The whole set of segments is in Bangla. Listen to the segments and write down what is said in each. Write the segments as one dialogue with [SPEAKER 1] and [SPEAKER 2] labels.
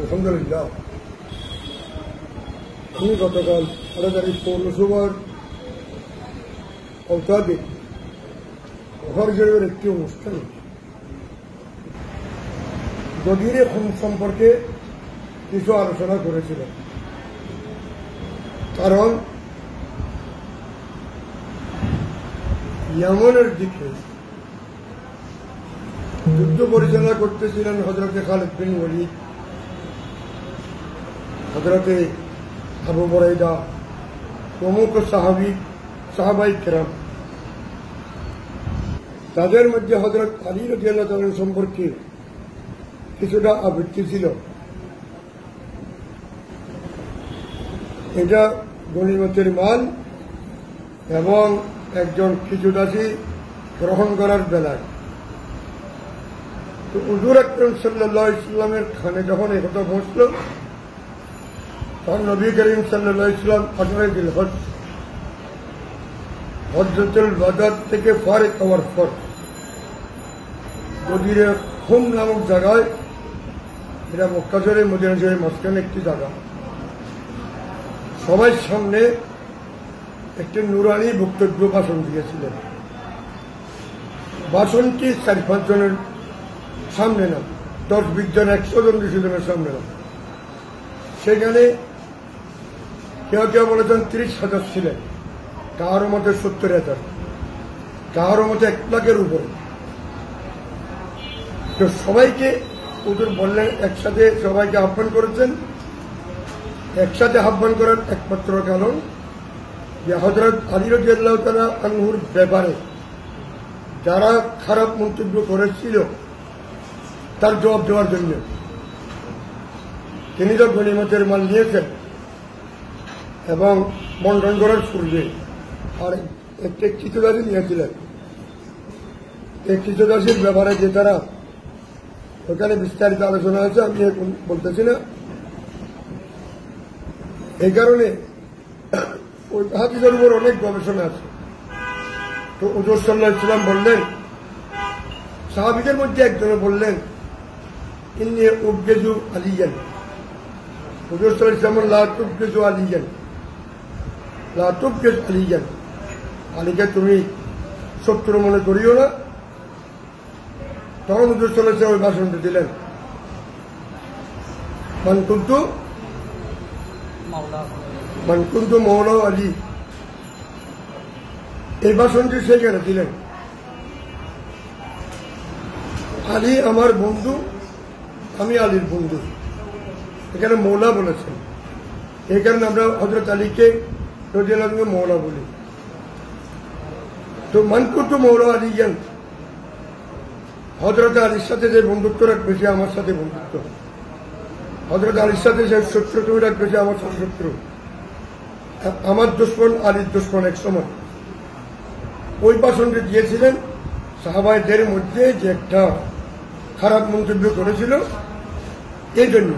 [SPEAKER 1] আলহামদুলিল্লাহ। আমি গতকাল 18 তারিখ পৌরসভার আওতাধীন ঘরজড়ের একটি অনুষ্ঠান গভীর সম্পর্কে কিছু আলোচনা করেছিলেন। কারণ ইয়ামানের দিকে যুদ্ধ পরিচালনা করতেছিলেন হযরতে খালিদ বিন ওয়ালিদ, হযরতে আবু বুরাইদা প্রমুখ সাহাবায়ে কেরাম। তাদের মধ্যে হযরত আলী রাদিয়াল্লাহু তাআলা সম্পর্কে কিছুটা আবৃত্তি ছিল। এটা গনিমতের মাল এবং একজন খিচুদাসী গ্রহণ করার বেলায়। তো হুজুর আকরাম সাল্লাল্লাহু আলাইহি ওয়াসাল্লামের খানে যখন একথা পৌঁছল, তখন নবী করিম সাল্লাল্লাহু আলাইহি ওয়াসাল্লাম 18 জিলহজ হজ্জতুল ওয়াদা থেকে ফারিগ হওয়ার পর গদিরে খুম নামক জায়গায়, এটা মক্কা শরীফ মদিনা শরীফ মাঝখানে একটি জায়গা, সবার সামনে একটি নুরানি বক্তব্য ভাষণ দিয়েছিলেন। ভাষণটি 4-5 জনের সামনে না, 10-20 জন, 100 জন, 200 জনের সামনে না। সেখানে কেউ কেউ বলেছেন 30,000 ছিলেন, কারো মতে 70,000, কারো মতে 1 লাখের উপরে। তো সবাইকে হুজুর বললেন, একসাথে সবাইকে আহ্বান করেছেন। একসাথে আহ্বান করার একমাত্র কারণ যে হযরত আলী রাদিয়াল্লাহু তাআলা আনহুর ব্যাপারে যারা খারাপ মন্তব্য করেছিল তার জবাব দেওয়ার জন্য। তিনি তো গনিমতের মাল নিয়েছেন এবং বন্টন করার পূর্বে আর একটি খিচুদাসী নিয়েছিলেন। এই খিচুদাসীর ব্যাপারে যে তারা ওখানে বিস্তারিত আলোচনা হয়েছে, আমি এখন বলতেছি না। এই কারণে ওই হাদিসের উপর অনেক গবেষণা আছে। তো হুজুর সাল্লাল্লাহু আলাইহি ওয়াসাল্লাম বললেন, সাহাবীদের মধ্যে একজনে বললেন, ইন্নী উবগিজু আলিয়ান। হুজুর সাল্লাল্লাহু আলাইহি ওয়াসাল্লাম, লা তুবগিজু আলিয়ান, লা তুবগিজ আলিয়ান, আলীকে তুমি শত্রু মনে করিও না। তখন হুজুর সাল্লাল্লাহু আলাইহি ওয়াসাল্লাম ওই ভাষণটা দিলেন, মান কুনতু মাওলা আলী। এই ভাষণটি সেখানে দিলেন। আলী আমার বন্ধু, আমি আলীর বন্ধু। এখানে মৌলা বলেছেন। এই কারণে আমরা হযরত আলীকে রাদিয়াল্লাহু আনহু মৌলা বলি। তো মান কুনতু মাওলা আলীয়ান, হযরত আলীর সাথে যে বন্ধুত্ব রাখবে সে আমার সাথে বন্ধুত্ব, হযরত আলীর সাথে যে শত্রুতা রাখবে সে আমার সাথে শত্রু। আমার দুশমন আলীর দুশমন এক সময়। ওই ভাষণটি দিয়েছিলেন সাহাবায়েদের মধ্যে যে একটা খারাপ মন্তব্য করেছিল, এই জন্য।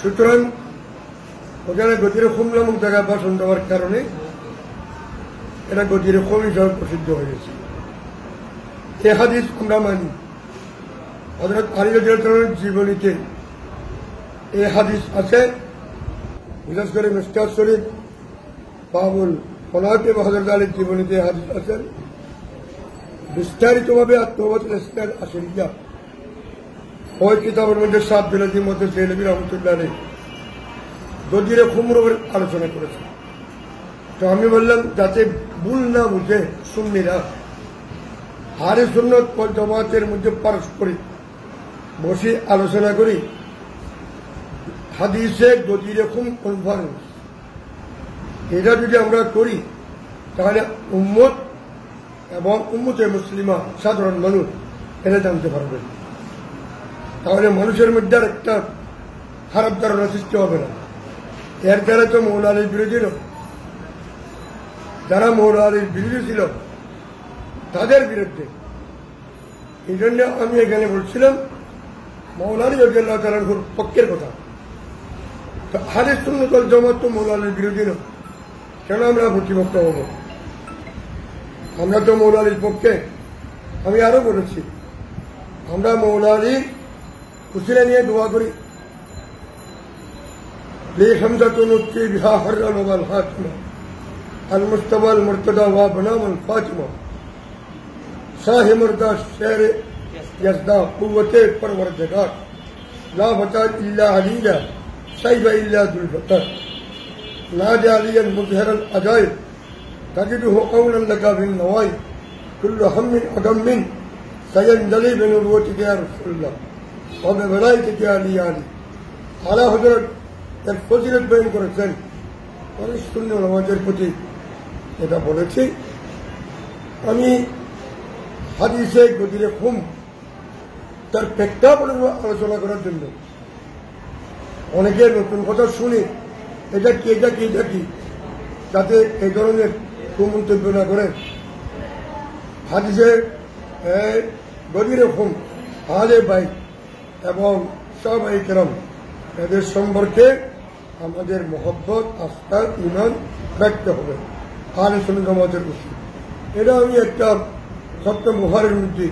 [SPEAKER 1] সুতরাং ওখানে গদিরে খুম নামক জায়গায় ভাষণ দেওয়ার কারণে এটা গদিরে খুম হিসাবে প্রসিদ্ধ হয়ে গেছে। এই হাদিস আমরা মানি। হযরত আলী রাদিয়াল্লাহু তাআলার জীবনীতে এই হাদিস আছে। বিশেষ করে মিশকাত শরীফ বাবুল ফলাতে হযরত আলীর জীবনীতে হাদিস আছেন। বিস্তারিতভাবে আত্মবাদ ইসলাম আশরিয়া ওই কিতাবের মধ্যে সাত বিলাদির মধ্যে জেলবি রহমতুল্লাহ আলাইহি গদিরে খুমরের আলোচনা করেছে। তো আমি বললাম, যাতে ভুল না বুঝে সুন্নিরা, আহলে সুন্নাত ওয়াল জামাতের মধ্যে পারস্পরিক বসে আলোচনা করি। হাদিসে গদিরে খুম কনফারেন্স, এটা যদি আমরা করি তাহলে উম্মত এবং উম্মতে মুসলিমা সাধারণ মানুষ এটা জানতে পারবে। তাহলে মানুষের মধ্যে আর একটা খারাপ ধারণা সৃষ্টি হবে না। এর দ্বারা তো মৌলা আলীর বিরোধী নয়, যারা মৌলা আলীর বিরোধী ছিল তাদের বিরুদ্ধে। এই জন্য আমি এখানে বলছিলাম মৌলা আলী রাদিয়াল্লাহু তাআলার পক্ষের কথা। তো আহলে সুন্নাত ওয়াল জামাত তো মৌলা আলীর বিরোধী নয়, কেন আমরা প্রতিপক্ষ হব? আমরা তো মৌলা আলীর পক্ষে। আমি আরো বলেছি, আমরা মৌলা আলীর উসিলা নিয়ে দোয়া করি, لي حمزة نطي بها حرا والحاتمة المصطفى المرتضى وابنام الفاطمة شاہ مردہ شہر یزدہ قوت پروردگار لا فتح الا علیلہ سیب الا ذوالفقار نادى عليا مظهر العجائب تجده قولا لك في النوائب كل هم أغم سينجلي بنبوتك يا رسول الله وبملائكتك يا علي على حضرت الفضيلة بين করেছেন অনেক শূন্য নামাজের প্রতি এটা বলেছি আমি হাদিসে গদিরে খুম তার প্রেক্ষাপটে আলোচনা করার জন্য অনেকে নতুন কথা শুনে এটা কি এটা কি এটা কি যাতে এই ধরনের কুমন্তব্য না করেন হাদিসে গদিরে খুম আলে ভাই এবং সাহাবায়ে কেরাম এদের সম্পর্কে আমাদের মহব্বত আস্থা ঈমান রাখতে হবে আহলে সুন্নাত জামাতের উচিত এটা আমি একটা সত্য বুখারীর মধ্যে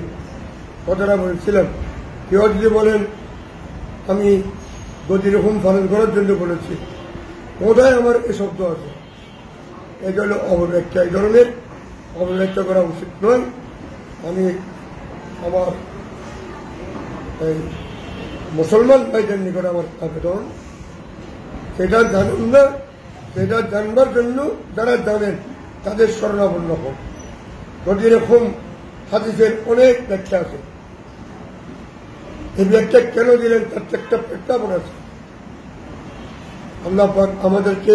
[SPEAKER 1] কথাটা বলেছিলাম কেউ যদি বলেন আমি গদির হুম পালন করার জন্য বলেছি কোথায় আমার এ শব্দ আছে এটা হলো অবব্যাখ্যা এই ধরনের অবব্যাখ্যা করা উচিত নয় আমি আমার এই মুসলমান ভাইদের নিকট আমার আবেদন সেটা জানুন না সেটা জানবার জন্য যারা জানেন তাদের শরণাপন্ন হোক যদি এরকম হাদিসের অনেক ব্যাখ্যা আছে এই ব্যাখ্যা কেন দিলেন তার একটা প্রেক্ষাপট আছে আল্লাহ পাক আমাদেরকে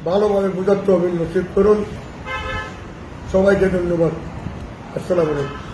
[SPEAKER 1] ভালোভাবে বোঝাতে হবে নসিব করুন সবাইকে ধন্যবাদ আসসালামু আলাইকুম